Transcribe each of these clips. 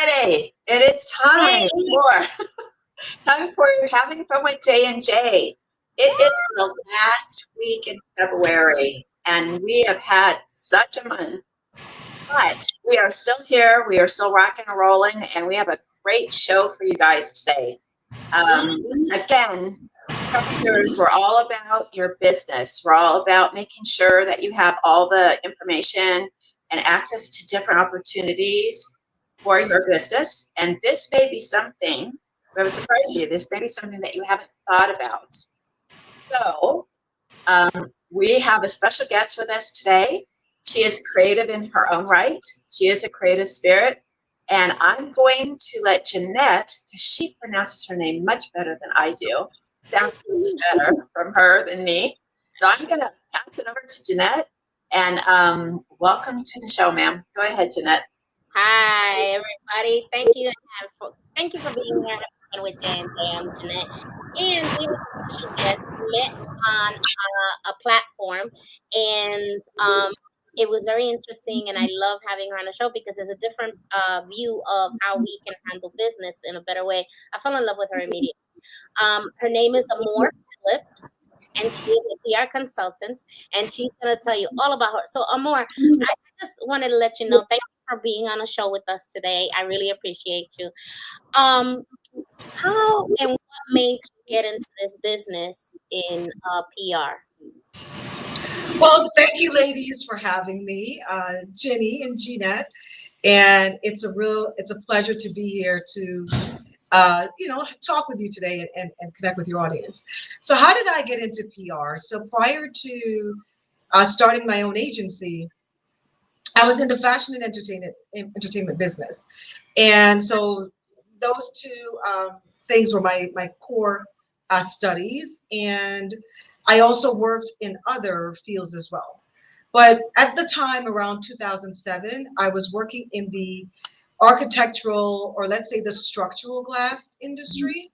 Friday. It is time for having fun with J and J. It is the last week in February, and we have had such a month. But we are still here. We are still rocking and rolling, and we have a great show for you guys today. Again, professors, we're all about your business. We're all about making sure that you have all the information and access to different opportunities for your business. And this may be something, we have a surprise for you, this may be something that you haven't thought about. So we have a special guest with us today. She is creative in her own right. She is a creative spirit. And I'm going to let Jeanette, because she pronounces her name much better than I do. Sounds much better from her than me. So I'm going to pass it over to Jeanette. And welcome to the show, ma'am. Go ahead, Jeanette. Hi, everybody. Thank you for being here with Jay and Jay. I'm Jeanette. And we have a special guest. We met on a platform, and it was very interesting, and I love having her on the show because there's a different view of how we can handle business in a better way. I fell in love with her immediately. Her name is Amore, Phillip, and she is a PR consultant, and she's going to tell you all about her. So, Amore, I just wanted to let you know, thank you for being on a show with us today. I really appreciate you. How and what made you get into this business in PR? Well, thank you, ladies, for having me, Jenny and Jeanette. And it's a pleasure to be here to, talk with you today and connect with your audience. So, how did I get into PR? So, prior to starting my own agency, I was in the fashion and entertainment business, and so those two things were my core studies, and I also worked in other fields as well. But at the time, around 2007, I was working in the architectural, or let's say the structural glass industry.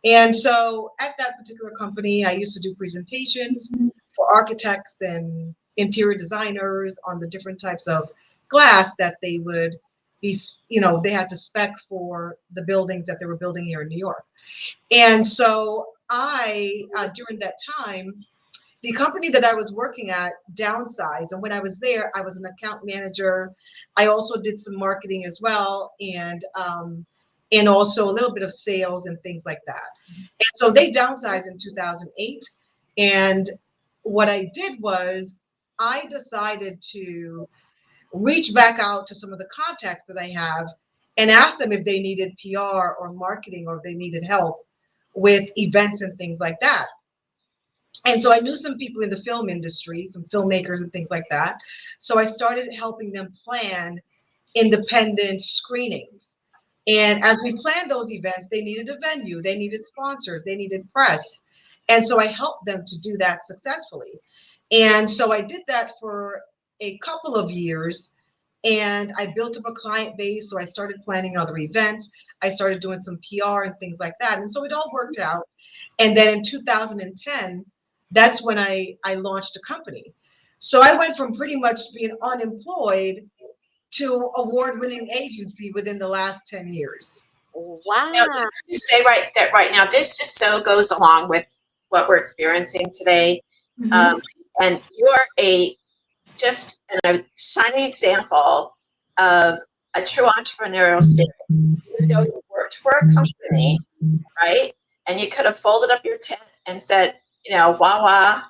And so at that particular company, I used to do presentations for architects and interior designers on the different types of glass that they would be, they had to spec for the buildings that they were building here in New York. And so during that time, the company that I was working at downsized. And when I was there, I was an account manager. I also did some marketing as well, and also a little bit of sales and things like that. And so they downsized in 2008. And what I did was I decided to reach back out to some of the contacts that I have and ask them if they needed PR or marketing, or if they needed help with events and things like that. And so I knew some people in the film industry, some filmmakers and things like that. So I started helping them plan independent screenings. And as we planned those events, they needed a venue, they needed sponsors, they needed press. And so I helped them to do that successfully. And so I did that for a couple of years, and I built up a client base. So I started planning other events. I started doing some PR and things like that. And so it all worked out. And then in 2010, that's when I launched a company. So I went from pretty much being unemployed to award-winning agency within the last 10 years. Wow. Now, you say right now, this just so goes along with what we're experiencing today. And you're just a shining example of a true entrepreneurial spirit. Even though you worked for a company, right? And you could have folded up your tent and said, wah,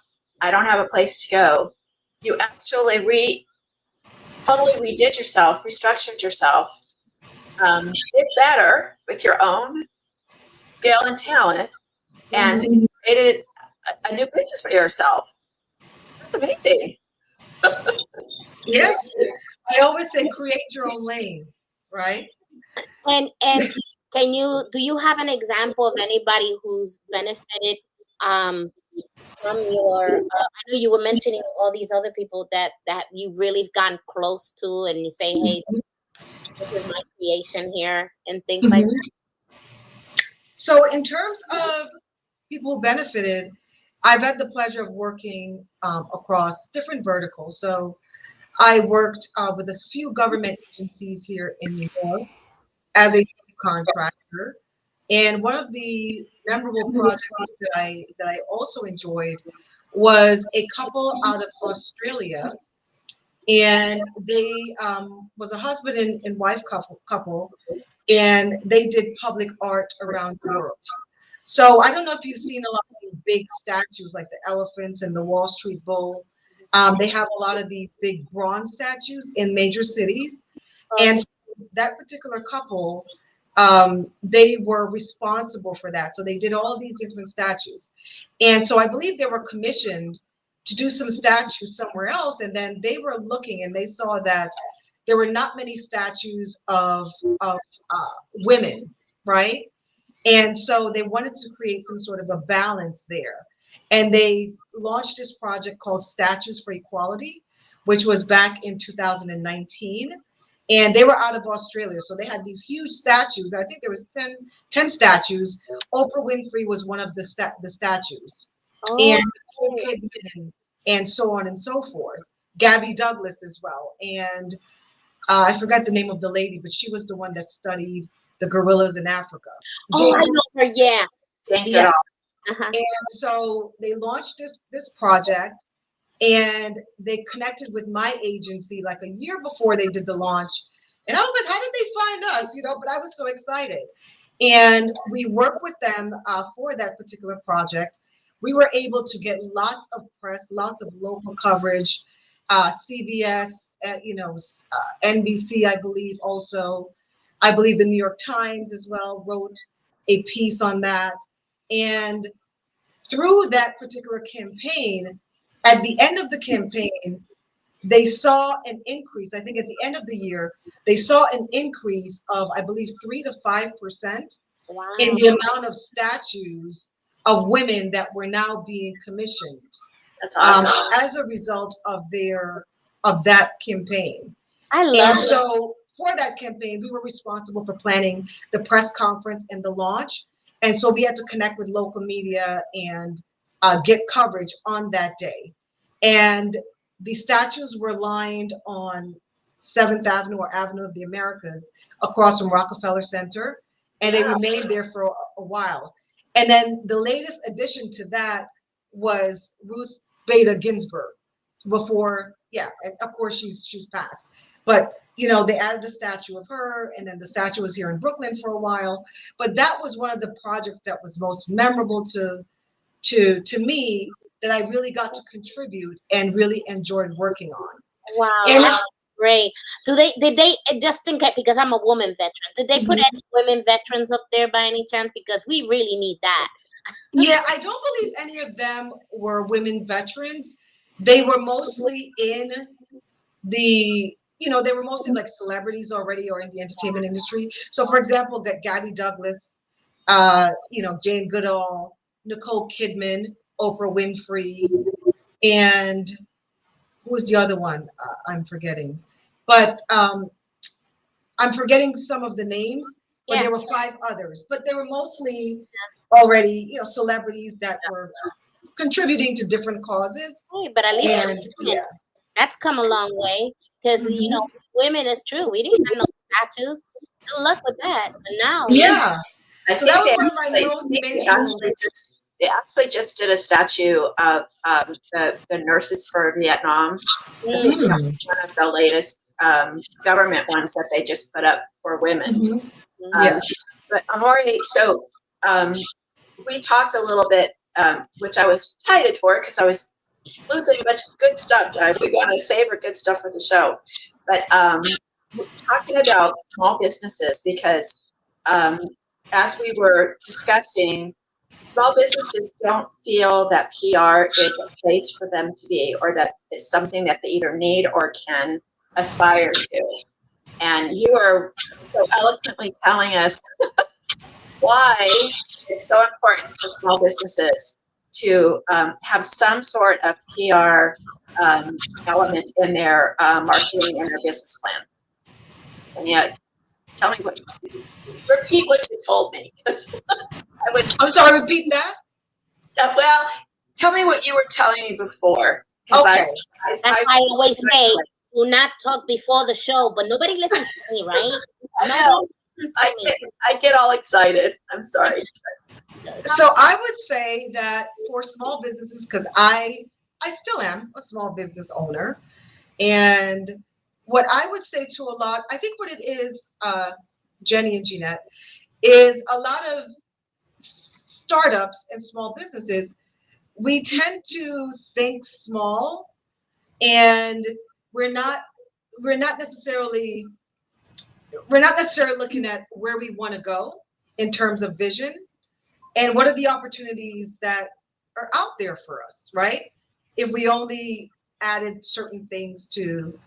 I don't have a place to go. You actually totally redid yourself, restructured yourself, did better with your own skill and talent, and created a new business for yourself. That's amazing. Yes, I always say create your own lane, right? And do you have an example of anybody who's benefited from your? I know you were mentioning all these other people that you really gotten close to, and you say, "Hey, this is my creation here," and things like that. So in terms of people who benefited, I've had the pleasure of working across different verticals. So I worked with a few government agencies here in New York. as a contractor. And one of the memorable projects that I also enjoyed was a couple out of Australia, and they was a husband and wife couple, and they did public art around the world. So I don't know if you've seen a lot of these big statues like the elephants and the Wall Street Bull. They have a lot of these big bronze statues in major cities. And so that particular couple, they were responsible for that. So they did all these different statues. And so I believe they were commissioned to do some statues somewhere else. And then they were looking and they saw that there were not many statues of women, right? And so they wanted to create some sort of a balance there. And they launched this project called Statues for Equality, which was back in 2019. And they were out of Australia. So they had these huge statues. I think there was 10 statues. Oprah Winfrey was one of the statues. Oh, And Nicole Kidman, and so on and so forth. Gabby Douglas as well. And I forgot the name of the lady, but she was the one that studied the gorillas in Africa. oh, I know her. Yeah. Yeah. Uh-huh. And so they launched this project, and they connected with my agency like a year before they did the launch. And I was like, how did they find us? But I was so excited. And we worked with them for that particular project. We were able to get lots of press, lots of local coverage, CBS, NBC, I believe also. I believe the New York Times as well wrote a piece on that. And through that particular campaign, at the end of the campaign, they saw an increase. I think at the end of the year, they saw an increase of, I believe, 3 to 5% in the amount of statues of women that were now being commissioned. That's awesome. As a result of that campaign. I love And so for that campaign, we were responsible for planning the press conference and the launch. And so we had to connect with local media and get coverage on that day. And the statues were lined on 7th Avenue or Avenue of the Americas across from Rockefeller Center. And they remained there for a while. And then the latest addition to that was Ruth Bader Ginsburg before, and of course she's passed. But they added a statue of her, and then the statue was here in Brooklyn for a while. But that was one of the projects that was most memorable to me, that I really got to contribute and really enjoyed working on. Wow, And that's great. Did they just in case, because I'm a woman veteran, did they put any women veterans up there by any chance? Because we really need that. Yeah, I don't believe any of them were women veterans. They were mostly in they were mostly like celebrities already or in the entertainment industry. So for example, Gabby Douglas, Jane Goodall, Nicole Kidman, Oprah Winfrey, and who was the other one? I'm forgetting. But I'm forgetting some of the names, but there were 5 others. But they were mostly already, celebrities that were contributing to different causes. Hey, but at least that's come a long way, because women, is true. We didn't have no statues. Good luck with that. But now, I so think that was one of my most major. They actually just did a statue of the nurses for Vietnam. I think one of the latest government ones that they just put up for women. But Amore, so we talked a little bit, which I was excited for because I was losing a bunch of good stuff. We want to savor good stuff for the show. But talking about small businesses, because as we were discussing, small businesses don't feel that PR is a place for them to be, or that it's something that they either need or can aspire to. And you are so eloquently telling us why it's so important for small businesses to have some sort of PR element in their marketing and their business plan. And yet, tell me repeat what you told me. I'm sorry, repeat that? Well, tell me what you were telling me before. Okay. That's why I always say, do not talk before the show, but nobody listens to me, right? Nobody happens to me. I get all excited. I'm sorry. So I would say that for small businesses, because I still am a small business owner, and what I would say to a lot, I think what it is, Jenny and Jeanette, is a lot of startups and small businesses, we tend to think small, and we're not we're not necessarily we're not necessarily looking at where we want to go in terms of vision and what are the opportunities that are out there for us, right? If we only added certain things to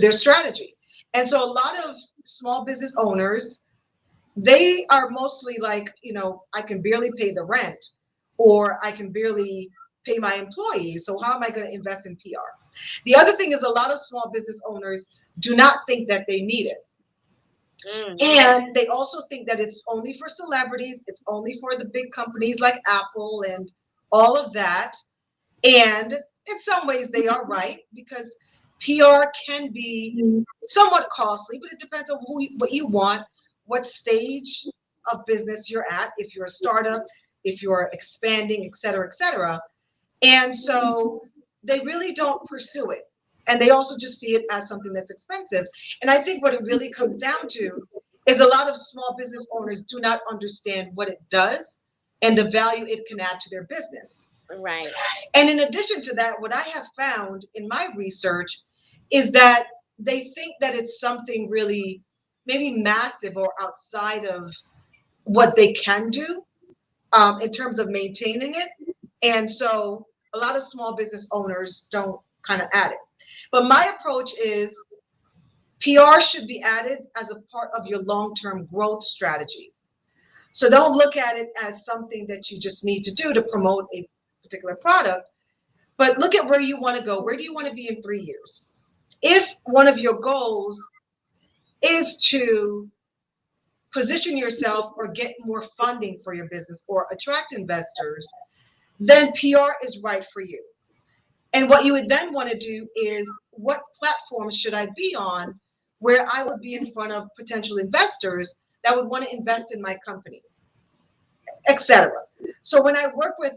their strategy. And so a lot of small business owners, they are mostly like, I can barely pay the rent, or I can barely pay my employees. So how am I going to invest in PR? The other thing is a lot of small business owners do not think that they need it. And they also think that it's only for celebrities, it's only for the big companies like Apple and all of that. And in some ways, they are right, because PR can be somewhat costly, but it depends on what you want, what stage of business you're at, if you're a startup, if you're expanding, et cetera, et cetera. And so they really don't pursue it. And they also just see it as something that's expensive. And I think what it really comes down to is a lot of small business owners do not understand what it does and the value it can add to their business. Right. And in addition to that, what I have found in my research is that they think that it's something really maybe massive or outside of what they can do in terms of maintaining it. And so a lot of small business owners don't kind of add it. But my approach is PR should be added as a part of your long-term growth strategy. So don't look at it as something that you just need to do to promote a particular product, but look at where you want to go. Where do you want to be in 3 years? If one of your goals is to position yourself or get more funding for your business or attract investors, then PR is right for you. And what you would then want to do is, what platforms should I be on where I would be in front of potential investors that would want to invest in my company, etc. So when I work with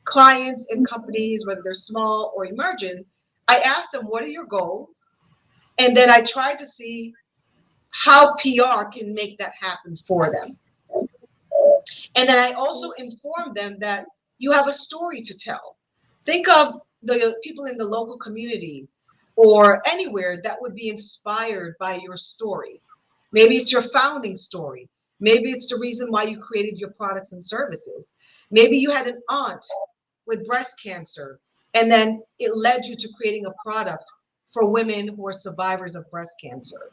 clients and companies, whether they're small or emergent, I ask them, what are your goals? And then I try to see how PR can make that happen for them. And then I also inform them that you have a story to tell. Think of the people in the local community or anywhere that would be inspired by your story. Maybe it's your founding story. Maybe it's the reason why you created your products and services. Maybe you had an aunt with breast cancer, and then it led you to creating a product for women who are survivors of breast cancer.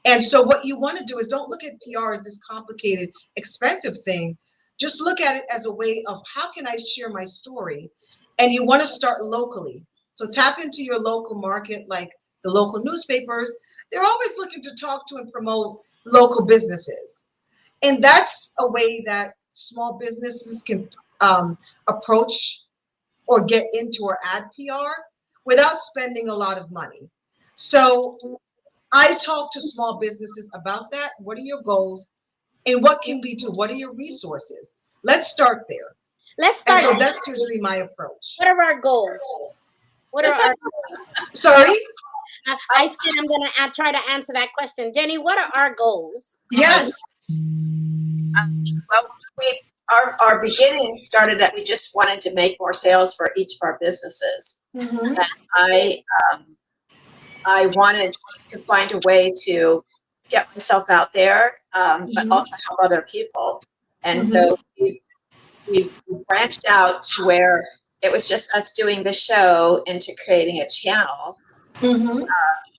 And so what you want to do is, don't look at PR as this complicated, expensive thing. Just look at it as a way of, how can I share my story? And you want to start locally. So tap into your local market, like the local newspapers. They're always looking to talk to and promote local businesses. And that's a way that small businesses can approach or get into or add PR without spending a lot of money. So I talk to small businesses about that. What are your goals? And what can we do? What are your resources? Let's start there. Let's start. And so that's usually my approach. What are our goals? What are our Sorry? I said I'm going to try to answer that question. Jenny, what are our goals? Yes. Well, our beginning started that we just wanted to make more sales for each of our businesses. Mm-hmm. And I wanted to find a way to get myself out there, but also help other people. And so we've branched out to where it was just us doing the show into creating a channel,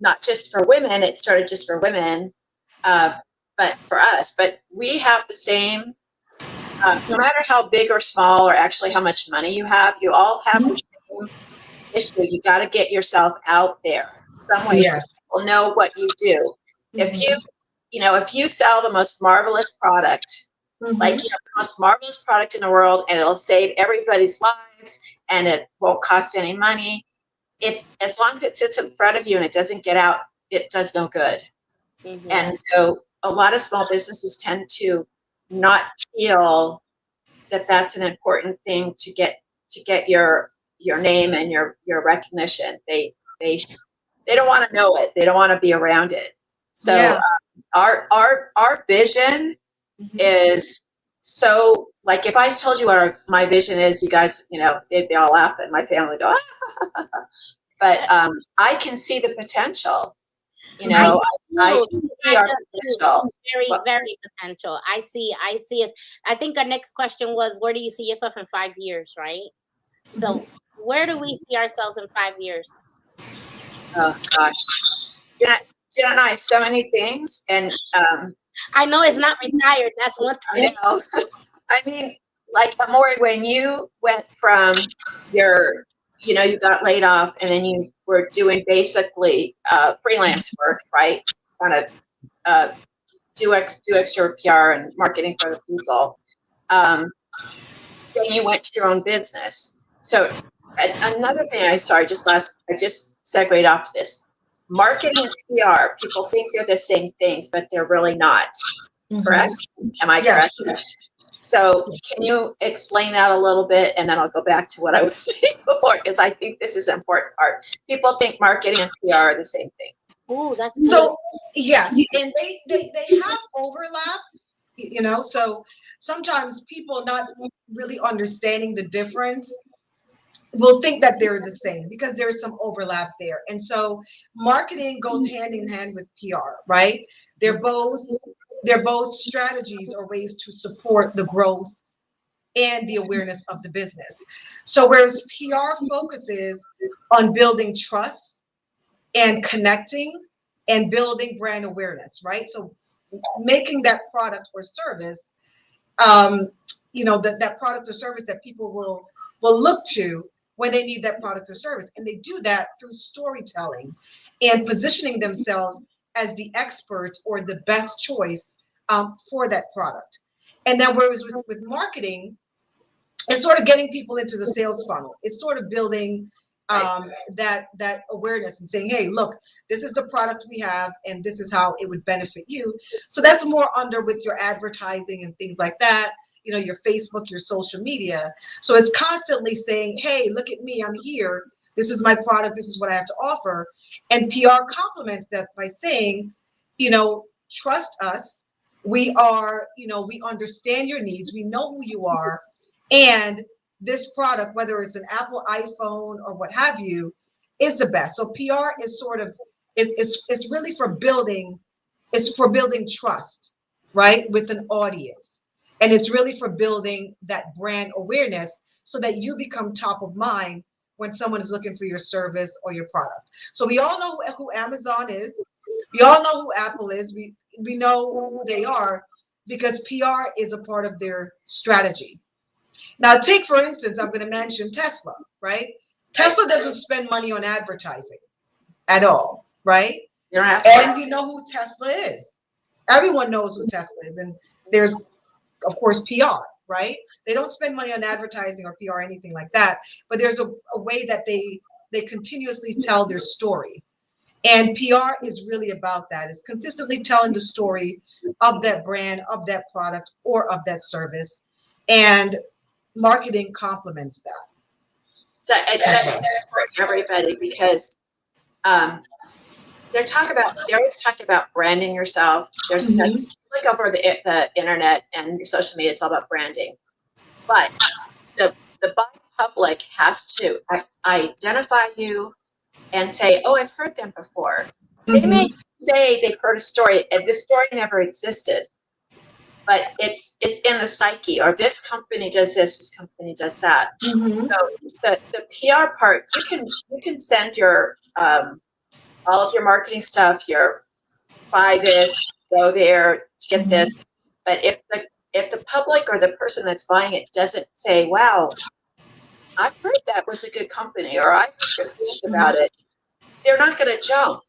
not just for women. It started just for women, but for us. But we have the same, no matter how big or small or actually how much money you have, you all have the same issue. You got to get yourself out there some way so people know what you do. If you sell the most marvelous product, like you have the most marvelous product in the world, and it'll save everybody's lives and it won't cost any money, as long as it sits in front of you and it doesn't get out, it does no good. And so a lot of small businesses tend to not feel that that's an important thing to get your name and your recognition. They don't want to know it. They don't want to be around it. So our vision is so, like, if I told you what my vision is, you guys, they'd be all laughing. My family would go, ah. But I can see the potential. I can see our potential. Very, very potential. I see it. I think our next question was, where do you see yourself in 5 years, right? So where do we see ourselves in 5 years? Oh gosh, Jeanette and I have so many things, and I know it's not retired. That's one thing. I know. I mean, like, Amore, when you went from your, you got laid off, and then you were doing basically freelance work, right? Kind of do extra PR and marketing for the people. Then you went to your own business. So another thing, I just segued off this. Marketing and PR, people think they're the same things, but they're really not. Correct? Am I correct? So can you explain that a little bit, and then I'll go back to what I was saying before, because I think this is an important part. People think marketing and PR are the same thing. Oh, that's so yes, and they have overlap, so sometimes people not really understanding the difference will think that they're the same because there's some overlap there. And so marketing goes hand in hand with PR, right? They're both strategies or ways to support the growth and the awareness of the business. So whereas PR focuses on building trust and connecting and building brand awareness, right? So making that product or service, that product or service that people will look to when they need that product or service. And they do that through storytelling and positioning themselves as the experts or the best choice for that product. And then whereas with marketing, it's sort of getting people into the sales funnel. It's sort of building that awareness and saying, hey, look, this is the product we have, and this is how it would benefit you. So that's more under with your advertising and things like that, your Facebook, your social media. So it's constantly saying, hey, look at me, I'm here. This is my product. This is what I have to offer. And PR complements that by saying, trust us. We are, we understand your needs. We know who you are. And this product, whether it's an Apple iPhone or what have you, is the best. So PR is sort of, it's really for building trust, right, with an audience. And it's really for building that brand awareness so that you become top of mind when someone is looking for your service or your product. So we all know who Amazon is. We all know who Apple is. We know who they are because PR is a part of their strategy. Now, take, for instance, I'm going to mention Tesla, right? Tesla doesn't spend money on advertising at all, right? And you know who Tesla is. Everyone knows who Tesla is. And there's, of course, PR, right? They don't spend money on advertising or PR or anything like that. But there's a way that they continuously tell their story. And PR is really about that. It's consistently telling the story of that brand, of that product, or of that service. And marketing complements that. So that's for everybody, because they always talk about branding yourself. That's like over the internet and social media, it's all about branding. But the buying public has to identify you and say, oh, I've heard them before. They may say they've heard a story and this story never existed, but it's in the psyche, or this company does this company does that. So the PR part, you can send your all of your marketing stuff, your buy this, go there to get this. But if the public or the person that's buying it doesn't say, wow, I've heard that was a good company, or I've heard good things about it, they're not going to jump.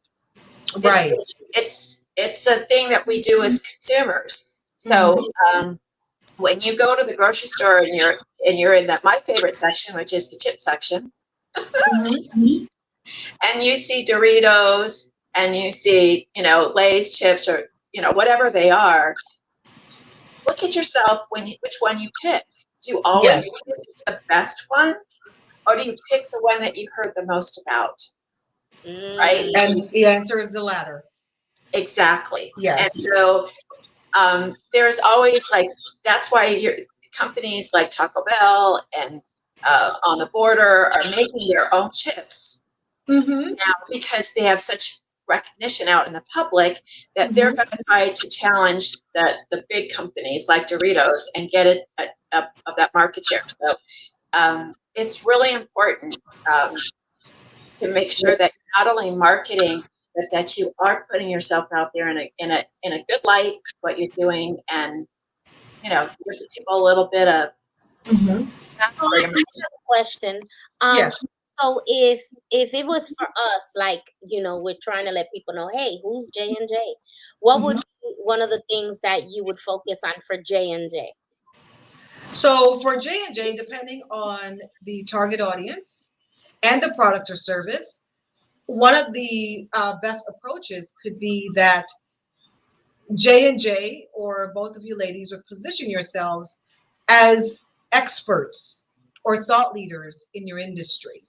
Right. It's a thing that we do as consumers. So when you go to the grocery store and you're in that my favorite section, which is the chip section, and you see Doritos and you see Lay's chips or whatever they are, look at yourself which one you pick. Do you always pick the best one, or do you pick the one that you heard the most about? Right? And the answer is the latter. Exactly. Yes. And so there's always that's why companies like Taco Bell and On the Border are making their own chips now, because they have such recognition out in the public that they're going to try to challenge the big companies like Doritos and get it of that market share. So it's really important to make sure that you're not only marketing, but that you are putting yourself out there in a good light, what you're doing, and give people a little bit of I have a question. Yes. So if it was for us, like, we're trying to let people know, hey, who's J&J? What would be one of the things that you would focus on for J&J? So for J&J, depending on the target audience and the product or service, one of the best approaches could be that J&J, or both of you ladies, would position yourselves as experts or thought leaders in your industry,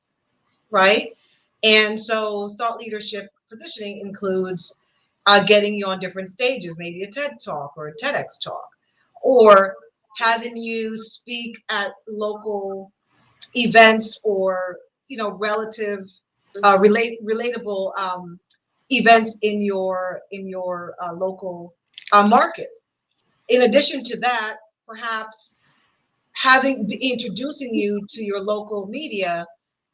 right? And so thought leadership positioning includes getting you on different stages, maybe a TED Talk or a TEDx talk, or having you speak at local events, or relative relatable events in your local market. In addition to that, perhaps introducing you to your local media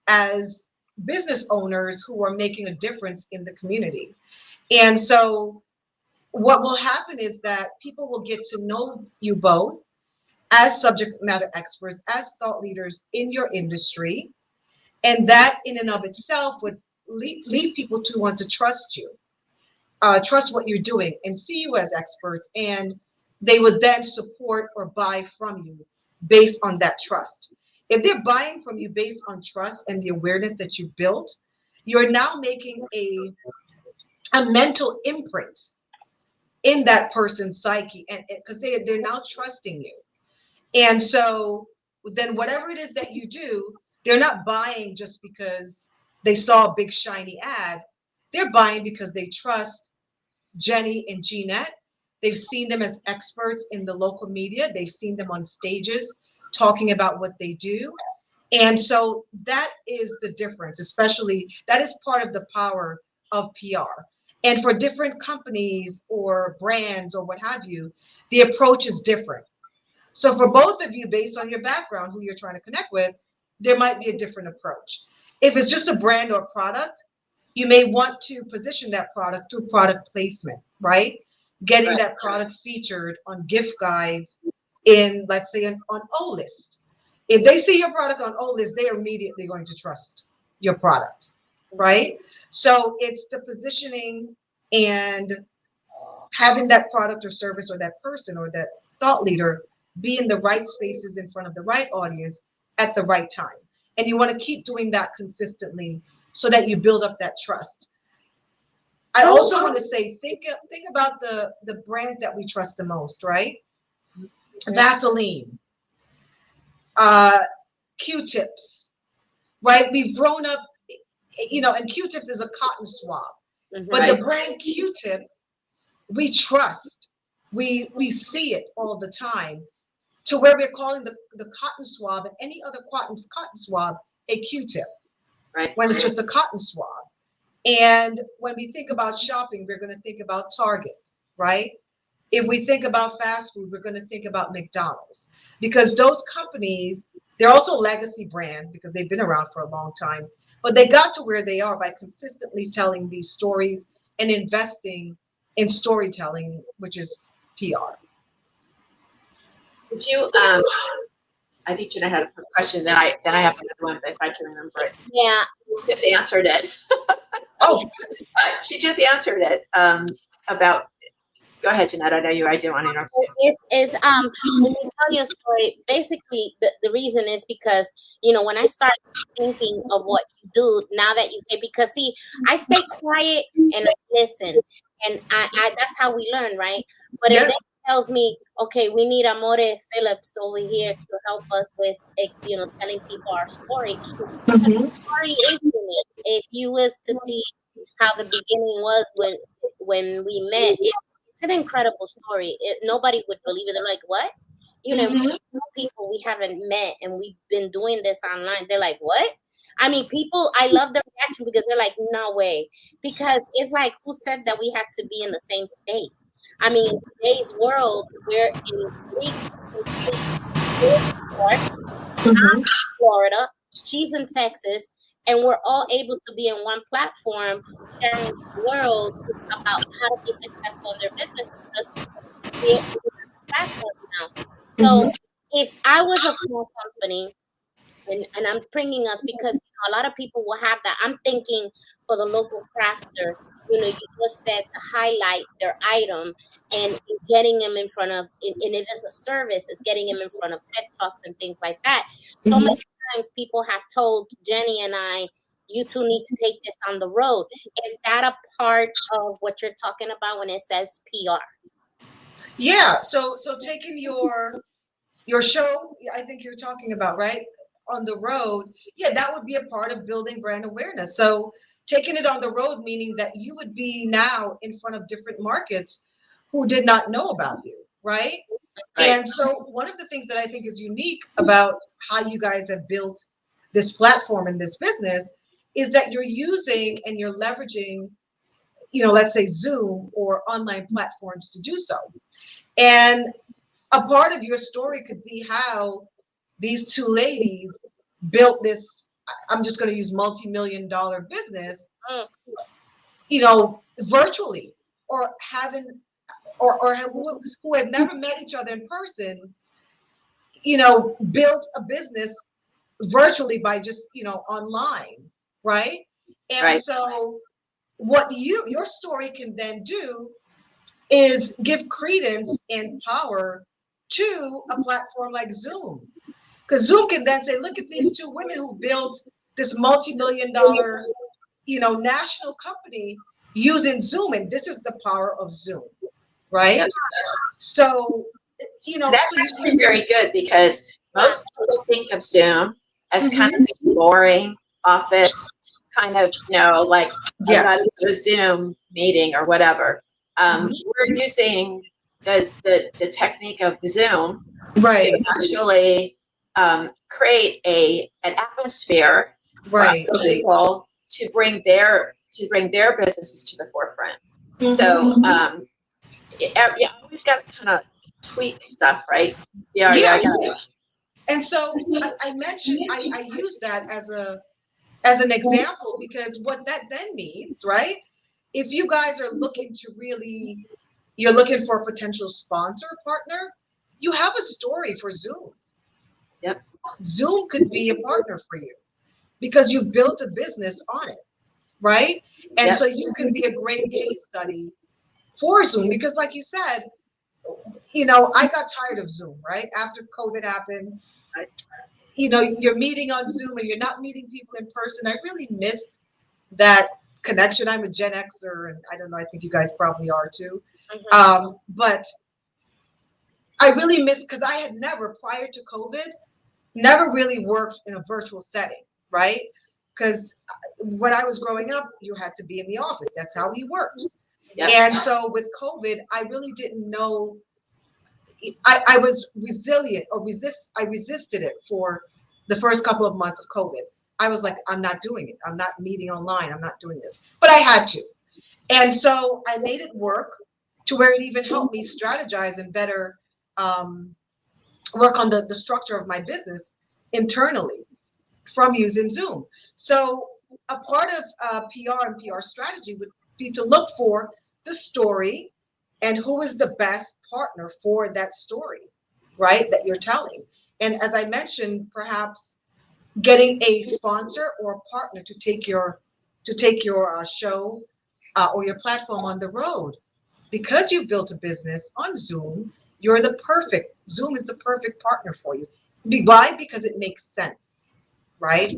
as business owners who are making a difference in the community. And so what will happen is that people will get to know you both as subject matter experts, as thought leaders in your industry. And that in and of itself would lead people to want to trust you, trust what you're doing, and see you as experts. And they would then support or buy from you based on that trust. If they're buying from you based on trust and the awareness that you built, you're now making a mental imprint in that person's psyche, and because they're now trusting you. And so then whatever it is that you do, they're not buying just because they saw a big shiny ad. They're buying because they trust Jenny and Jeanette. They've seen them as experts in the local media. They've seen them on stages talking about what they do. And so that is the difference, especially that is part of the power of PR. And for different companies or brands or what have you, the approach is different. So for both of you, based on your background, who you're trying to connect with, there might be a different approach. If it's just a brand or product, you may want to position that product through product placement, right? Getting that product featured on gift guides in, let's say, on O List. If they see your product on O List, they are immediately going to trust your product, right? So it's the positioning and having that product or service or that person or that thought leader be in the right spaces in front of the right audience at the right time. And you want to keep doing that consistently so that you build up that trust. I also want to say, think about the brands that we trust the most, right? Vaseline, Q-tips, right? We've grown up, and Q-tips is a cotton swab. But the brand Q-tip, we trust. We see it all the time, to where we're calling the cotton swab and any other cotton swab a Q-tip, right, when it's just a cotton swab. And when we think about shopping, we're going to think about Target, right? If we think about fast food, we're going to think about McDonald's, because those companies, they're also legacy brand because they've been around for a long time, but they got to where they are by consistently telling these stories and investing in storytelling, which is PR. Did you? I think Jeanette had a question. Then I have another one, but if I can remember it. Yeah. She just answered it. Oh, she just answered it about Go ahead, Jeanette. I know I do want to interrupt you. Is when you tell your story, basically the reason is because when I start thinking of what you do now that you say, because see, I stay quiet and I listen, and I that's how we learn, right? But it Yes. then tells me, okay, we need Amore Phillips over here to help us with telling people our story. The Mhm. story is unique. If you was to see how the beginning was when we met, it's an incredible story. Nobody would believe it. They're like, "What?" Mhm. People we haven't met and we've been doing this online. They're like, "What?" I mean, people. I love the reaction because they're like, "No way," because it's like, who said that we had to be in the same state? I mean, in today's world, we're in three different states. We're in New York, Mhm. Florida, she's in Texas, and we're all able to be in one platform sharing with the world about how to be successful in their business because we have a platform now. So Mhm. if I was a small company, and I'm bringing us because a lot of people will have that. I'm thinking for the local crafter, you just said to highlight their item and getting them in front of, and if it's a service, it's getting them in front of TED Talks and things like that. So Mhm. many times people have told Jenny and I, you two need to take this on the road. Is that a part of what you're talking about when it says PR? Yeah. So taking your show, I think you're talking about, right? On the road, yeah, that would be a part of building brand awareness. So taking it on the road, meaning that you would be now in front of different markets who did not know about you, right? Right. And so one of the things that I think is unique about how you guys have built this platform and this business is that you're using and you're leveraging, let's say Zoom or online platforms to do so. And a part of your story could be how these two ladies built this, I'm just going to use multi-million-dollar business, Mm, virtually, or having who had never met each other in person, built a business virtually by just, online, right? And Right. so what your story can then do is give credence and power to a platform like Zoom. Because Zoom can then say, look at these two women who built this multi-million-dollar, national company using Zoom. And this is the power of Zoom, right? Yep. So, That's so you, actually very good because wow. most people think of Zoom as kind of Mhm. a boring office kind of, like I've got Yes. to do a Zoom meeting or whatever. Mhm. We're using the technique of Zoom to Right. actually create an atmosphere for Right. other people to bring their businesses to the forefront. So Mhm. you always got to kind of tweak stuff, right? Yeah, Yeah. yeah, yeah. And so I mentioned I use that as an example because what that then means, right? If you guys are looking to really, you're looking for a potential sponsor partner, you have a story for Zoom. Yep. Zoom could be a partner for you because you've built a business on it, right? And Yep. so you can be a great case study for Zoom because, like you said, I got tired of Zoom, right? After COVID happened, Right. you're meeting on Zoom and you're not meeting people in person. I really miss that connection. I'm a Gen Xer, and I don't know, I think you guys probably are too. Mhm. But I really miss because I had never, prior to COVID, never really worked in a virtual setting, right? Because when I was growing up, you had to be in the office. That's how we worked. Yep. And so with COVID, I really didn't know. I was resilient or I resisted it for the first couple of months of COVID. I was like, I'm not doing it. I'm not meeting online. I'm not doing this. But I had to. And so I made it work to where it even helped me strategize and better um, work on the structure of my business internally from using Zoom. So a part of PR and PR strategy would be to look for the story and who is the best partner for that story, right? That you're telling. And as I mentioned, perhaps getting a sponsor or a partner to take your show or your platform on the road. because you've built a business on Zoom, Zoom is the perfect partner for you. Why? Because it makes sense, right?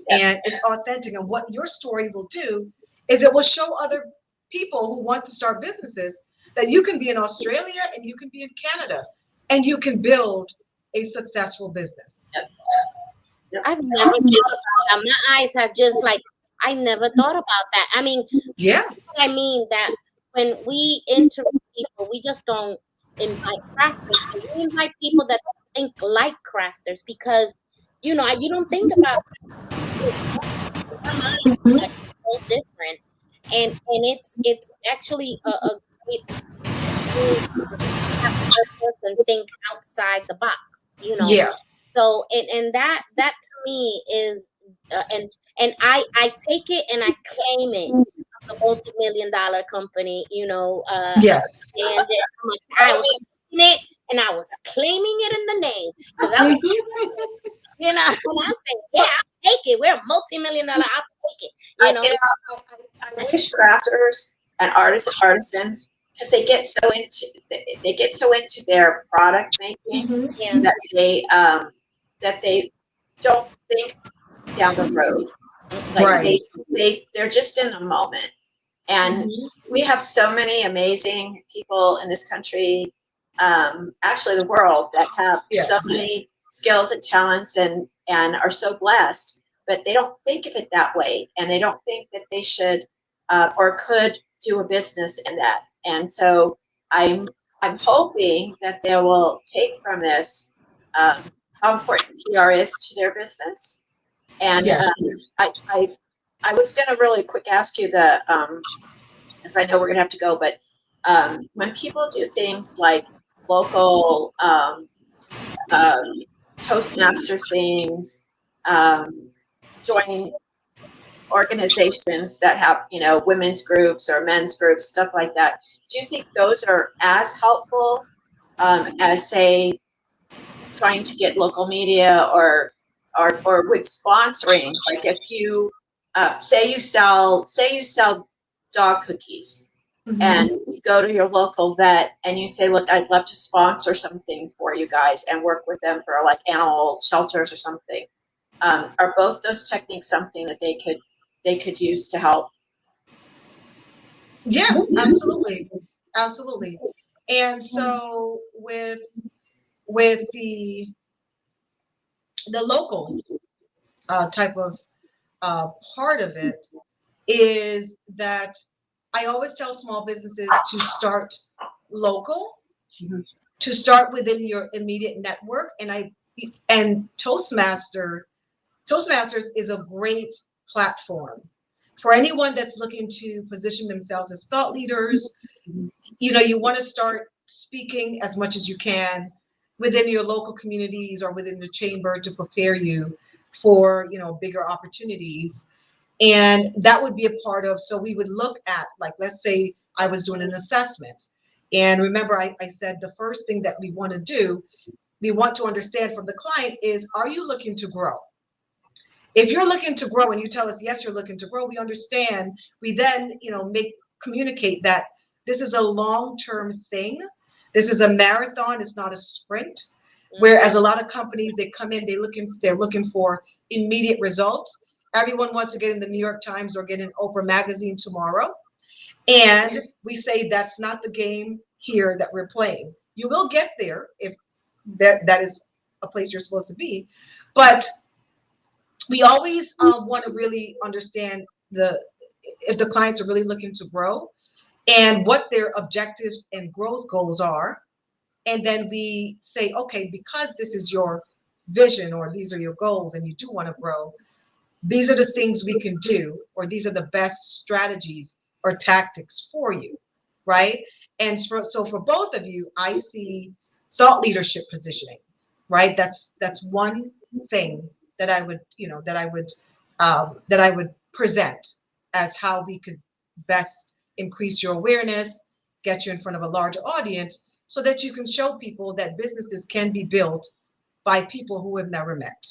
And it's authentic. And what your story will do is it will show other people who want to start businesses that you can be in Australia and you can be in Canada and you can build a successful business. Yep. Yep. I've never thought about that. My eyes have just like, I never thought about that. I mean, Yeah. I mean that when we interview people, we just don't invite crafters. But we invite people that think like crafters because, you don't think about it. My mind is like so different, and it's actually a great thing to have another person think outside the box. Yeah. So and that to me is and I take it and I claim it. The multi-million-dollar company, Yes. and how much I was claiming it, and I was claiming it in the name because I was, and I said, yeah, I'll take it. We're a multi-million-dollar. I'll take it. I, you know, I wish crafters and artisans, because they get so into their product making Yeah. that they don't think down the road. Like Right. they're just in the moment. And we have so many amazing people in this country, actually the world, that have so many skills and talents and are so blessed, but they don't think of it that way, and they don't think that they should or could do a business in that. And so I'm hoping that they will take from this how important PR is to their business. And I was going to really quick ask you because I know we're going to have to go, but when people do things like local Toastmaster things, join organizations that have, women's groups or men's groups, stuff like that, do you think those are as helpful as, say, trying to get local media or with sponsoring? Like if you say you sell dog cookies, and you go to your local vet and you say, look, I'd love to sponsor something for you guys and work with them for like animal shelters or something. Are both those techniques something that they could use to help? Yeah, absolutely. Absolutely. And so with the local type of part of it is that I always tell small businesses to start local, to start within your immediate network. And Toastmasters is a great platform for anyone that's looking to position themselves as thought leaders. You want to start speaking as much as you can within your local communities or within the chamber to prepare you for, bigger opportunities. And that would be a part of, so we would look at, like, let's say I was doing an assessment. And remember, I said the first thing that we want to do, we want to understand from the client is, are you looking to grow? If you're looking to grow and you tell us, yes, you're looking to grow, we understand. We then, communicate that this is a long-term thing. This is a marathon. It's not a sprint. Whereas a lot of companies, they come in, they're looking for immediate results. Everyone wants to get in the New York Times or get in Oprah magazine tomorrow. And we say that's not the game here that we're playing. You will get there if that is a place you're supposed to be. But we always want to really understand if the clients are really looking to grow and what their objectives and growth goals are. And then we say, okay, because this is your vision or these are your goals and you do want to grow, these are the things we can do, or these are the best strategies or tactics for you, right? And so for both of you, I see thought leadership positioning, right? That's one thing that I would, that I would present as how we could best increase your awareness, get you in front of a larger audience, so that you can show people that businesses can be built by people who have never met,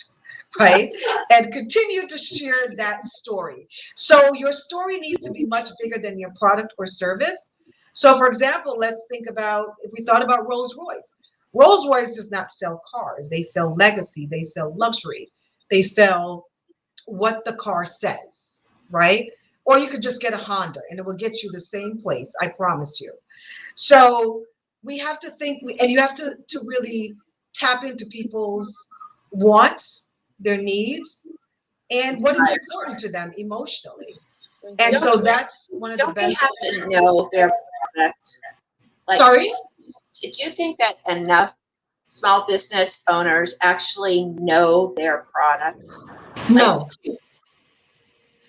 right? And continue to share that story. So your story needs to be much bigger than your product or service. So, for example, let's think about if we thought about Rolls Royce. Rolls Royce does not sell cars, they sell legacy, they sell luxury, they sell what the car says, right? Or you could just get a Honda and it will get you the same place, I promise you. So we have to think, and you have to really tap into people's wants, their needs, and what is important to them emotionally. And Mhm. so that's one of the Don't they benefits. have to know their product? Like, Sorry? do you think that enough small business owners actually know their product? Like, No.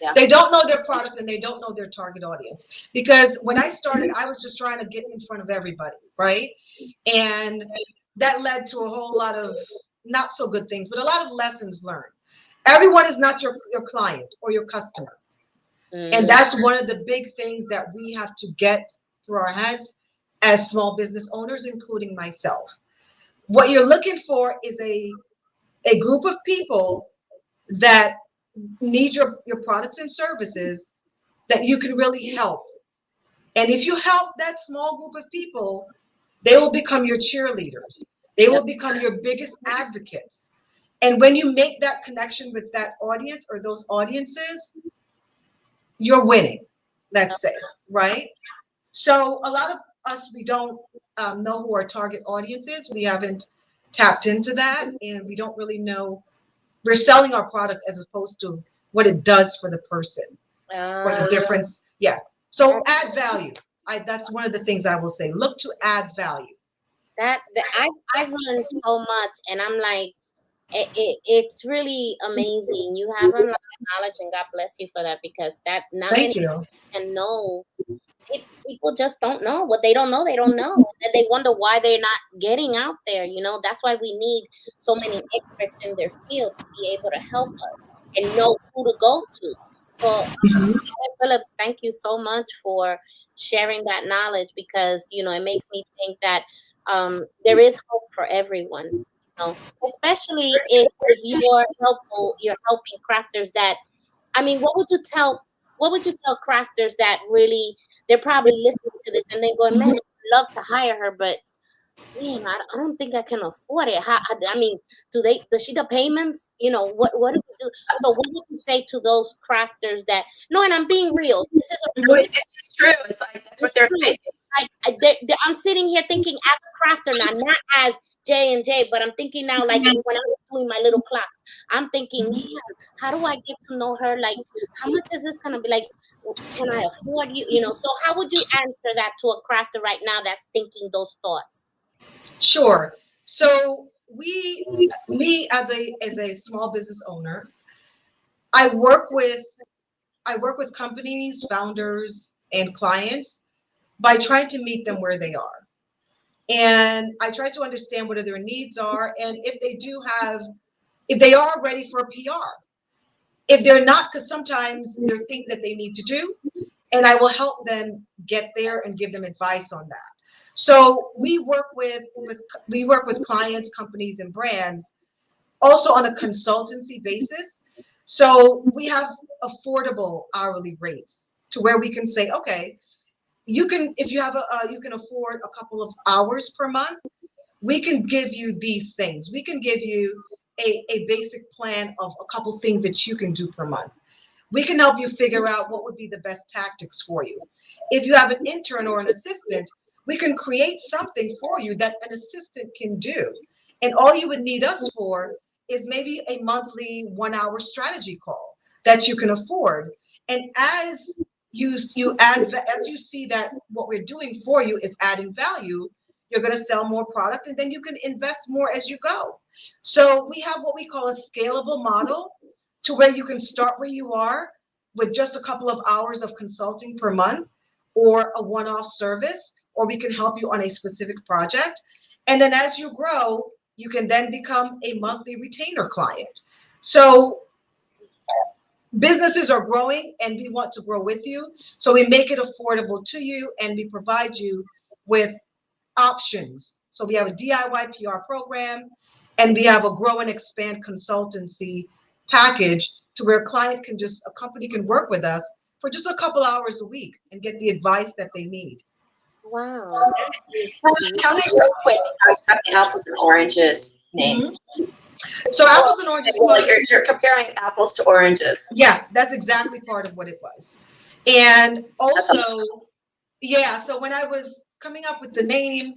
yeah, They don't know their product and they don't know their target audience. Because when I started, I was just trying to get in front of everybody, right? And that led to a whole lot of not so good things, but a lot of lessons learned. Everyone is not your client or your customer. And Mhm. that's one of the big things that we have to get through our heads as small business owners, including myself. What you're looking for is a group of people that need your products and services that you can really help. And if you help that small group of people, they will become your cheerleaders. They yep. will become your biggest advocates. And when you make that connection with that audience or those audiences, you're winning, let's say, right? So a lot of us, we don't know who our target audience is. We haven't tapped into that, and we don't really know. We're selling our product as opposed to what it does for the person or the Uh, difference. Yeah. So add value. That's one of the things I will say. Look to add value. I've learned so much, and I'm like, it's really amazing. You have a lot of knowledge, and God bless you for that, because that not many Thank you. can know. People just don't know what they don't know. They don't know, and they wonder why they're not getting out there. That's why we need so many experts in their field to be able to help us and know who to go to. So, Mhm. Phillips, thank you so much for sharing that knowledge, because it makes me think that there is hope for everyone. Especially if you're helping crafters that, I mean, what would you tell crafters that really, they're probably listening to this and they're going, man, I'd love to hire her, but man, I don't think I can afford it. I mean, does she the payments? What do we do? So what would you say to those crafters that, no, and I'm being real. This is Well, it's just true. It's like that's what it's they're true. thinking. Like I'm sitting here thinking as a crafter now, not as J&J, but I'm thinking now, like when I was doing my little class, I'm thinking, man, how do I get to know her? Like, how much is this gonna be? Like, can I afford you? So how would you answer that to a crafter right now that's thinking those thoughts? Sure. So me as a small business owner, I work with I work with companies, founders, and clients by trying to meet them where they are. And I try to understand what their needs are, and if they are ready for a PR. If they're not, because sometimes there are things that they need to do, and I will help them get there and give them advice on that. So we work with clients, companies, and brands also on a consultancy basis. So we have affordable hourly rates to where we can say, okay, you can if you have you can afford a couple of hours per month, we can give you these things. We can give you a basic plan of a couple things that you can do per month. We can help you figure out what would be the best tactics for you. If you have an intern or an assistant, we can create something for you that an assistant can do. And all you would need us for is maybe a monthly 1 hour strategy call that you can afford. And as you see that what we're doing for you is adding value, you're going to sell more product and then you can invest more as you go. So we have what we call a scalable model to where you can start where you are with just a couple of hours of consulting per month or a one-off service, or we can help you on a specific project. And then as you grow, you can then become a monthly retainer client. So businesses are growing and we want to grow with you. So we make it affordable to you and we provide you with options. So we have a DIY PR program and we have a grow and expand consultancy package to where a company can work with us for just a couple hours a week and get the advice that they need. Wow, that is Tell me real quick about the apples and oranges name. So apples and oranges. Well, you're comparing apples to oranges. Yeah, that's exactly part of what it was. And also, yeah, so when I was coming up with the name,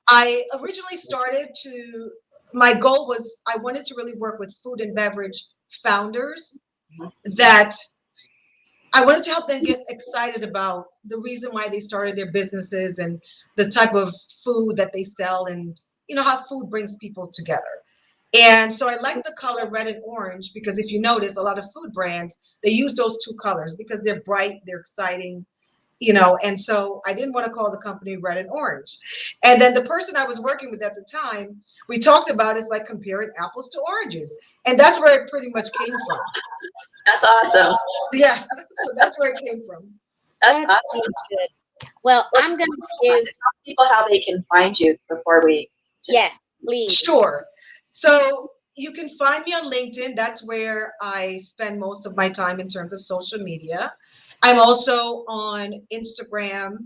I originally started to, my goal was I wanted to really work with food and beverage founders, that I wanted to help them get excited about the reason why they started their businesses and the type of food that they sell, and how food brings people together. And so I like the color red and orange because if you notice, a lot of food brands, they use those two colors because they're bright, they're exciting, and so I didn't want to call the company red and orange. And then the person I was working with at the time, we talked about is like comparing apples to oranges. And that's where it pretty much came from. That's awesome. Yeah, so that's where it came from. That's awesome. good. Well, I'm going to give tell people how they can find you before we. Yes, please. Sure. So you can find me on LinkedIn. That's where I spend most of my time in terms of social media. I'm also on Instagram,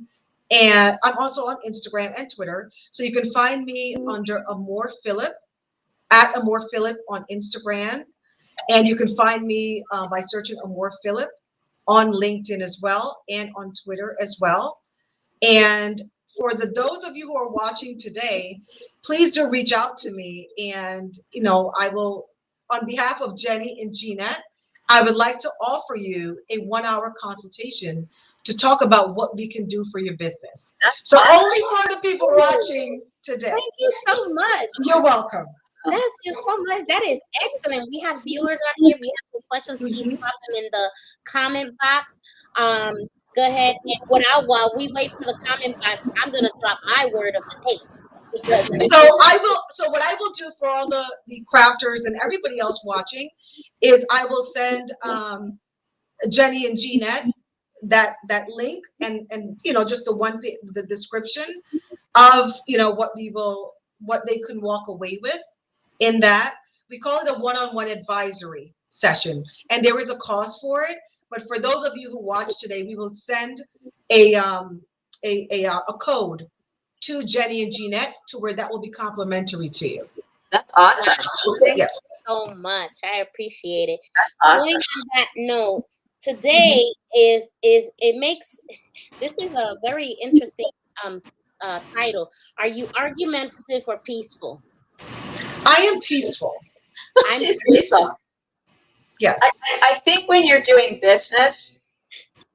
and I'm also on Instagram and Twitter. So you can find me under Amore Phillip, at Amore Phillip on Instagram. And you can find me by searching Amore Phillip on LinkedIn as well, and on Twitter as well. And for those of you who are watching today, please do reach out to me. And, I will, on behalf of Jenny and Jeanette, I would like to offer you a 1-hour consultation to talk about what we can do for your business. So only for the people watching today. Thank you so much. You're welcome. Thank you so much. That is excellent. We have viewers out here. If you have some questions, please pop them in the comment box. Go ahead, and while we wait for the comment box, I'm gonna drop my word of the day. So what I will do for all the crafters and everybody else watching is I will send Jenny and Jeanette that link, and just the description of what they can walk away with. In that, we call it a one-on-one advisory session, and there is a cost for it. But for those of you who watch today, we will send a code to Jenny and Jeanette to where that will be complimentary to you. That's awesome. Thank you so much. I appreciate it. Awesome. Going on that note, today is this is a very interesting title. Are you argumentative or peaceful? I am peaceful. She's peaceful. Yes. I think when you're doing business,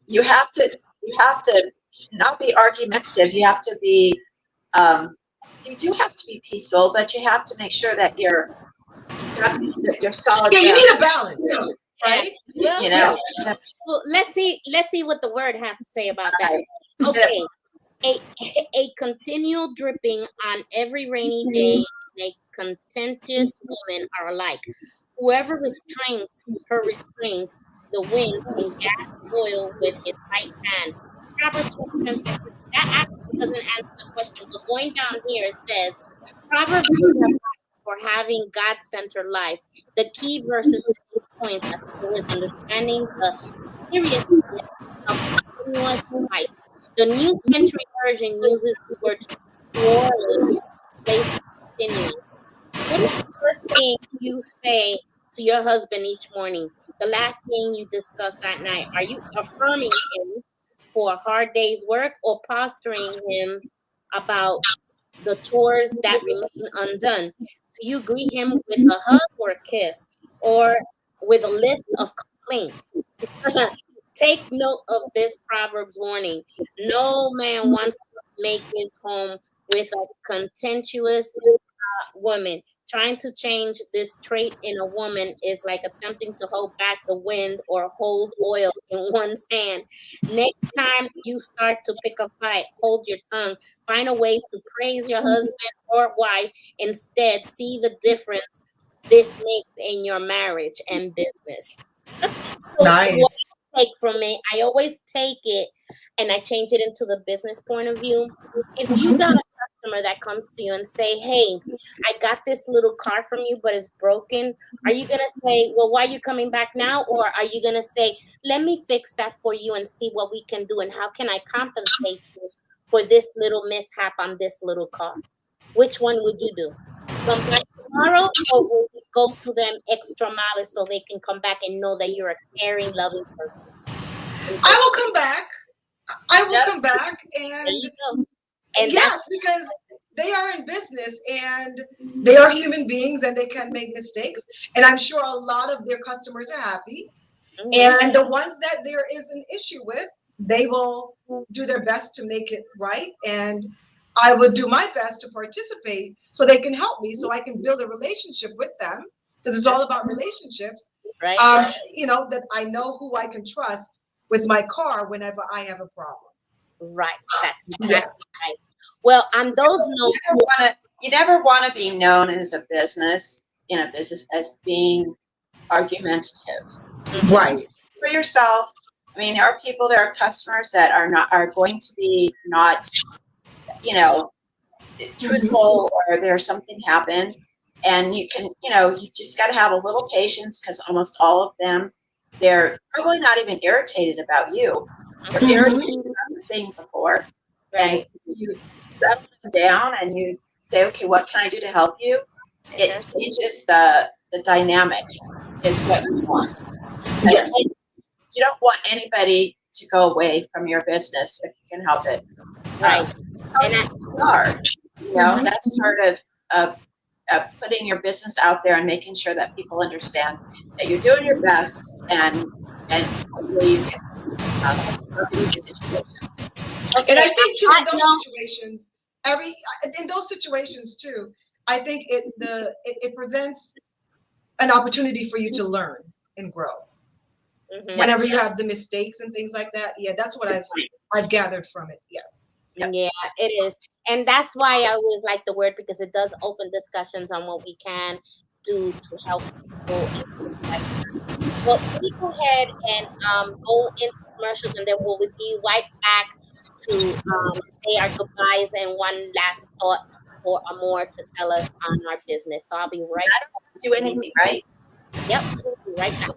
you have to not be argumentative. You have to be you do have to be peaceful, but you have to make sure that you're solid. Yeah, you need a balance, right? Well, well, let's see what the word has to say about that. Okay. A continual dripping on every rainy day and a contentious woman are alike. Whoever restrains her restrains the wind and gas oil with his right hand. Proverbs 1:6. That actually doesn't answer the question, but going down here it says, Proverbs for having God-centered life. The key verses to these points as towards understanding the seriousness of continuous life. The New Century Version uses the word quarreling based on continuing. What is the first thing you say to your husband each morning? The last thing you discuss at night? Are you affirming him for a hard day's work or posturing him about the chores that remain undone? Do you greet him with a hug or a kiss, or with a list of complaints? Take note of this Proverbs warning. No man wants to make his home with a contentious woman. Trying to change this trait in a woman is like attempting to hold back the wind or hold oil in one's hand. Next time you start to pick a fight, hold your tongue. Find a way to praise your husband or wife. Instead, see the difference this makes in your marriage and business. Nice. Take from it, I always take it and I change it into the business point of view. If you got a customer that comes to you and say, hey, I got this little car from you, but it's broken, are you going to say, well, why are you coming back now? Or are you going to say, let me fix that for you and see what we can do and how can I compensate you for this little mishap on this little car? Which one would you do? Come back tomorrow, or will you go to them extra miles so they can come back and know that you're a caring, loving person? I will come back. I will Yep. come back, There and you go. And yes, because they are in business and they are human beings and they can make mistakes. And I'm sure a lot of their customers are happy. And the ones that there is an issue with, they will do their best to make it right. And I would do my best to participate so they can help me, so I can build a relationship with them, because it's all about relationships. right, You know, that I know who I can trust with my car whenever I have a problem. right. That's exactly right. Well, on those notes, You never want to be known as a business, in a business, as being argumentative. Right. For yourself, I mean, there are people, there are customers that are going to be not, you know, truthful, or there's something happened, and you can, you just got to have a little patience, because almost all of them, they're probably not even irritated about you. They're irritated about the thing before, and you settle them down and you say, okay, what can I do to help you? It changes the dynamic, is what you want. Yes. You don't want anybody to go away from your business if you can help it. right. And that's part of putting your business out there and making sure that people understand that you're doing your best, and hopefully you can remedy the situation. Okay. And I think too, in those situations too, I think it presents an opportunity for you to learn and grow. Whenever you have the mistakes and things like that, that's what I've gathered from it. Yeah, it is. And that's why I always like the word, because it does open discussions on what we can do to help people. Well, we go ahead and go into commercials, and then we'll be right back to say our goodbyes and one last thought for Amore to tell us on our business. So I'll be right back. I don't do anything, right? Yep, we'll be right back.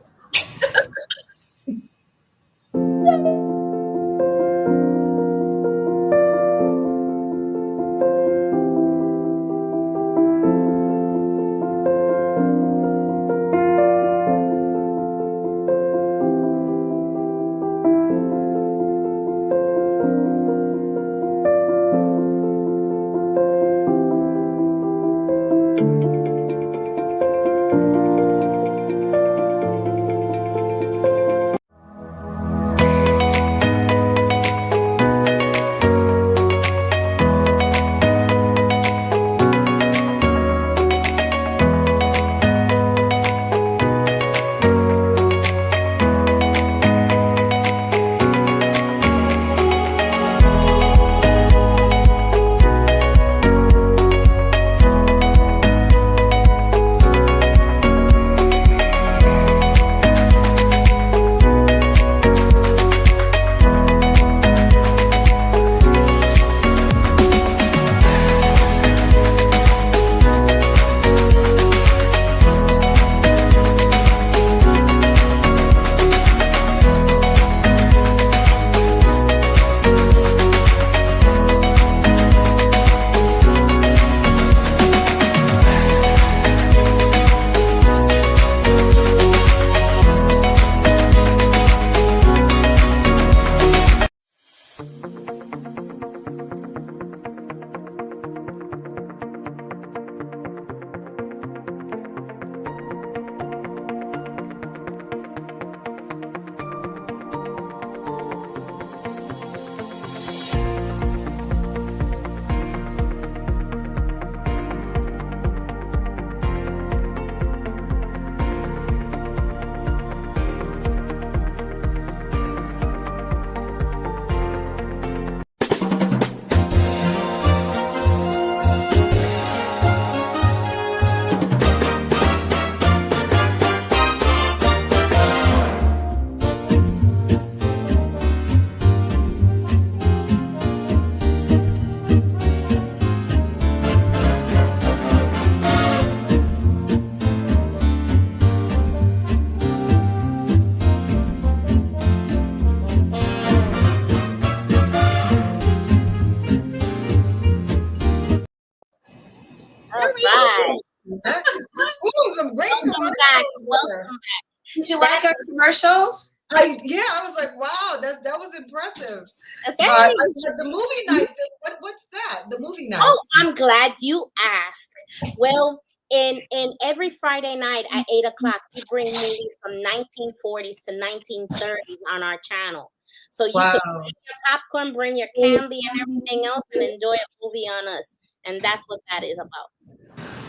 Ooh, some great Welcome back. commercials there. Welcome back. Did you like our commercials? I was like, wow, that was impressive. Okay. I said the movie night thing. What's that? The movie night. Oh, I'm glad you asked. Well, in every Friday night at 8 o'clock, we bring movies from 1940s to 1930s on our channel. So you Wow. could bring your popcorn, bring your candy and everything else and enjoy a movie on us. And that's what that is about.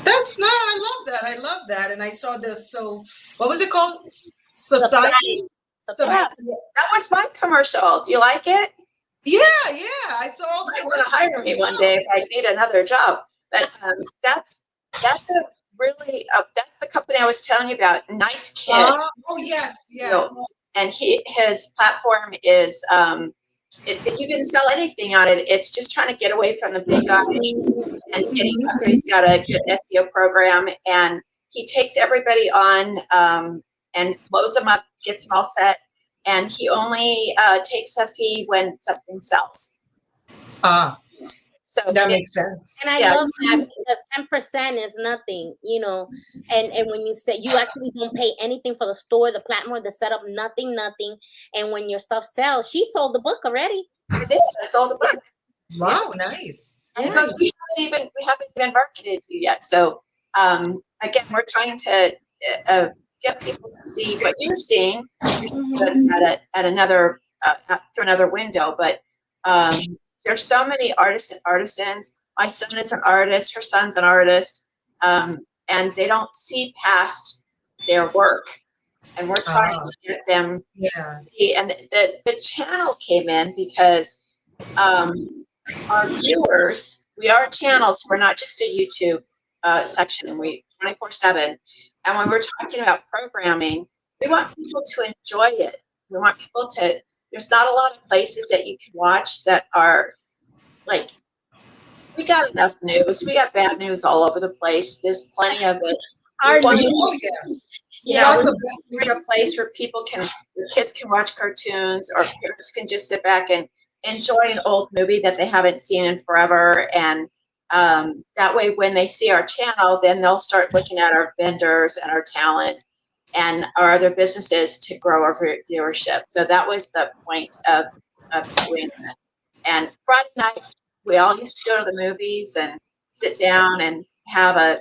That's no, I love that. I love that. And I saw this. So, what was it called? Society. Subscribe. Yeah, that was my commercial. Do you like it? Yeah. I saw. You might want to hire me one day if I need another job. But that's a really that's the company I was telling you about. Nice Kid. Oh yes. You know, and his platform is you can sell anything on it. It's just trying to get away from the big guys and getting out there. He's got a good SEO program, and he takes everybody on and loads them up, gets them all set, and he only takes a fee when something sells. So that makes sense. And I love that because 10% is nothing, you know. And when you say you actually don't pay anything for the store, the platform, the setup, nothing. And when your stuff sells, she sold the book already. I did. I sold the book. Wow, nice. Because we haven't even marketed you yet. So again, we're trying to get people to see what you're seeing. You're seeing it at another through another window, but there's so many artists and artisans. My son is an artist. Her son's an artist, and they don't see past their work. And we're trying to get them. Yeah. See, and the channel came in because our viewers. We are a channel, so we're not just a YouTube section. We 24/7. And when we're talking about programming, we want people to enjoy it. We want people to. There's not a lot of places that you can watch that are like, we got enough news. We got bad news all over the place. There's plenty of it. We're a place where kids can watch cartoons, or parents can just sit back and enjoy an old movie that they haven't seen in forever. And that way, when they see our channel, then they'll start looking at our vendors and our talent and our other businesses to grow our viewership. So that was the point of doing that. And Friday night, we all used to go to the movies and sit down and have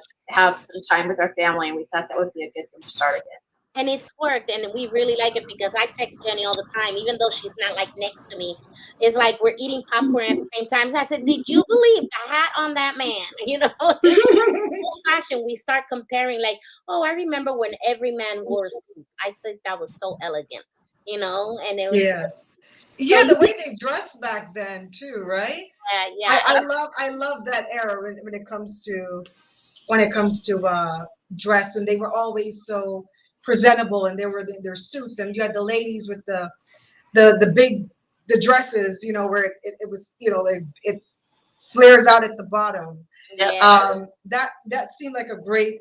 some time with our family. And we thought that would be a good thing to start again. And it's worked, and we really like it because I text Jenny all the time, even though she's not like next to me. It's like we're eating popcorn at the same time. So I said, "Did you believe the hat on that man?" You know, old fashioned. We start comparing, like, "Oh, I remember when every man wore a suit. I think that was so elegant." You know, and it was the way they dressed back then too, right? Yeah. I love that era when it comes to dress, and they were always so presentable, and they were in their suits, and you had the ladies with the dresses, you know, where it was, you know, it flares out at the bottom. Yeah. That seemed like a great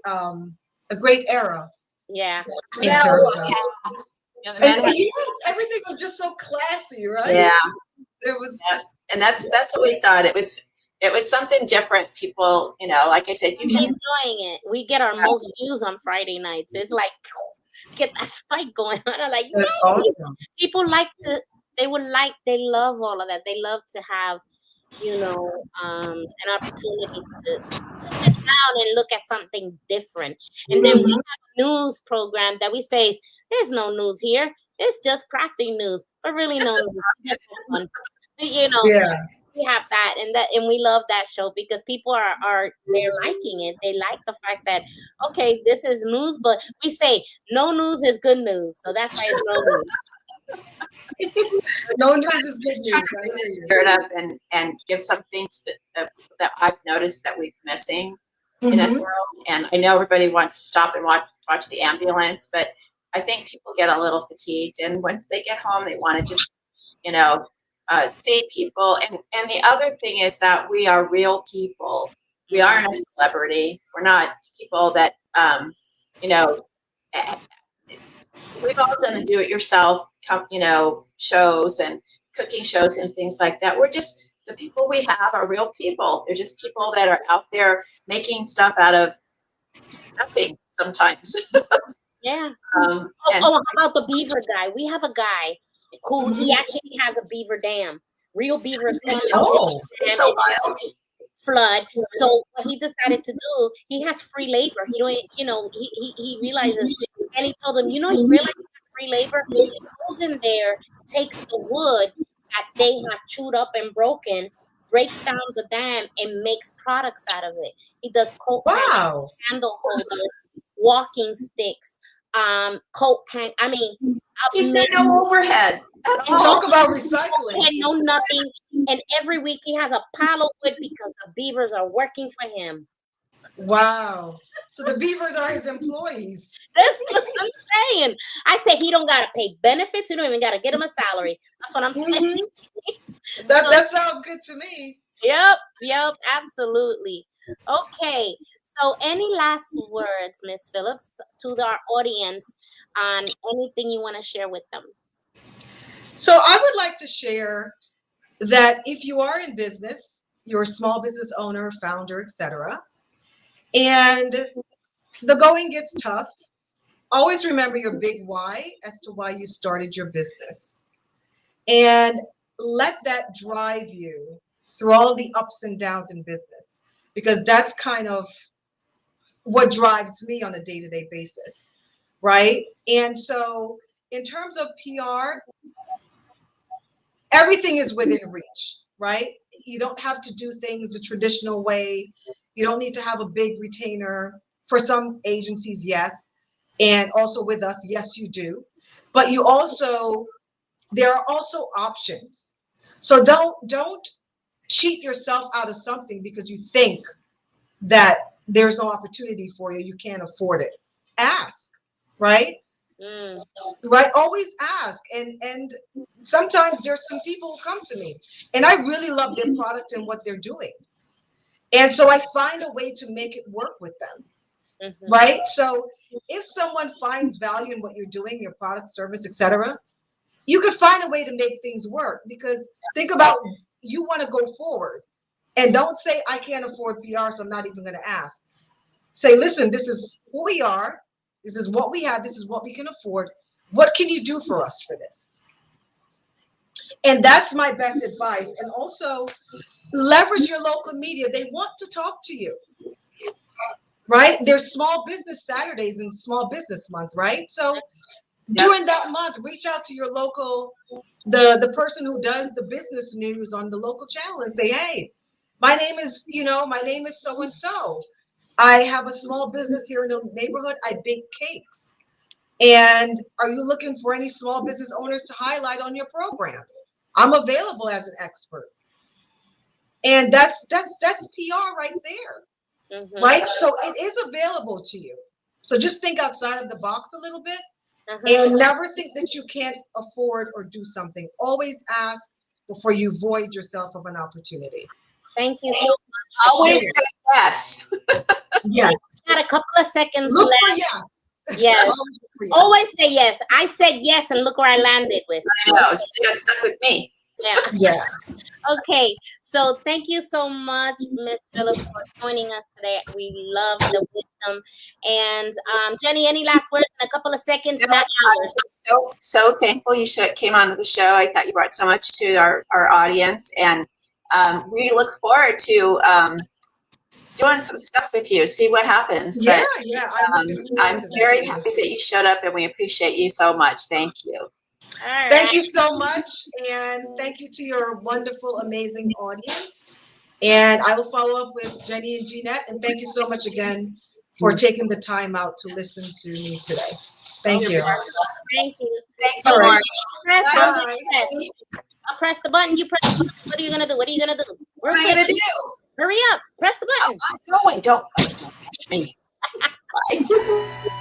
era. Yeah. Everything was just so classy, right? Yeah. It was, and that's what we thought. It was something different. People, you know, like I said, you can enjoying it. We get our most views on Friday nights. It's like, get that spike going on. I'm like, awesome. People they love all of that. They love to have, you know, an opportunity to sit down and look at something different. And then we have a news program that we say, there's no news here. It's just crafting news, but really no news. It's fun. You know, we have that, and we love that show because people they're liking it. They like the fact that, okay, this is news, but we say no news is good news. So that's why it's no news. No news is good news. Stir it up and give something to that I've noticed that we're missing in this world. And I know everybody wants to stop and watch the ambulance, but I think people get a little fatigued. And once they get home, they want to just, you know, see people. And the other thing is that we are real people. We aren't a celebrity. We're not people that, you know, we've all done the do-it-yourself, you know, shows and cooking shows and things like that. We're just, the people we have are real people. They're just people that are out there making stuff out of nothing sometimes. Yeah. And How about the beaver guy? We have a guy who he actually has a beaver dam. Real beavers come Oh, and so wild. flood. So what he decided to do, he has free labor. He don't, he realizes, and he told him, you realize you have free labor. He goes in there, takes the wood that they have chewed up and broken, breaks down the dam, and makes products out of it. He does coat hangers, wow. candle holders, walking sticks, coat hang. I mean, He said no overhead at all. Talk about recycling. and no nothing. And every week he has a pile of wood because the beavers are working for him. Wow. So the beavers are his employees. That's what I'm saying. I say he don't gotta pay benefits. You don't even gotta get him a salary. That's what I'm saying. That sounds good to me. Yep, absolutely. Okay. So any last words, Miss Phillips, to our audience on anything you want to share with them? So I would like to share that if you are in business, you're a small business owner, founder, etc., and the going gets tough, always remember your big why as to why you started your business. And let that drive you through all the ups and downs in business, because that's kind of what drives me on a day-to-day basis, right? And so in terms of PR, everything is within reach, right? You don't have to do things the traditional way. You don't need to have a big retainer. For some agencies, yes. And also with us, yes, you do. But there are also options. So don't cheat yourself out of something because you think that there's no opportunity for you, you can't afford it. Ask, right? Right, always ask. And sometimes there's some people who come to me and I really love their product and what they're doing, and so I find a way to make it work with them. Right, so if someone finds value in what you're doing, your product, service, etc., you can find a way to make things work, because think about, you want to go forward, and don't say I can't afford PR, so I'm not even going to ask. Say, listen, this is who we are, this is what we have, this is what we can afford. What can you do for us for this? And that's my best advice. And also leverage your local media. They want to talk to you, right? There's Small Business Saturdays and Small Business Month, right? So during that month, reach out to your local, the person who does the business news on the local channel and say, hey, my name is so and so. I have a small business here in the neighborhood. I bake cakes. And are you looking for any small business owners to highlight on your programs? I'm available as an expert. And that's PR right there. Right? So it is available to you. So just think outside of the box a little bit, and never think that you can't afford or do something. Always ask before you void yourself of an opportunity. Thank you so much. Always say yes. Yes. Got a couple of seconds Look left. for yes. Yes. Always say yes. I said yes, and look where I landed with. I know, she got stuck with me. Yeah. Okay, so thank you so much, Miss Phillip, for joining us today. We love the wisdom. And Jenny, any last words in a couple of seconds? No, Not hours. I'm so thankful you came onto the show. I thought you brought so much to our audience, and we look forward to doing some stuff with you, see what happens. Yeah, but yeah. I'm very happy that you showed up, and we appreciate you so much. Thank you. Thank you so much, and thank you to your wonderful, amazing audience. And I will follow up with Jenny and Jeanette. And thank you so much again for taking the time out to listen to me today. Thank you. Thank you. Thanks, All right. I'll press the button. You press the button. What are you gonna do? What are you gonna do? What am I gonna do? Hurry up. Press the button. I'm going. Don't push me. Bye.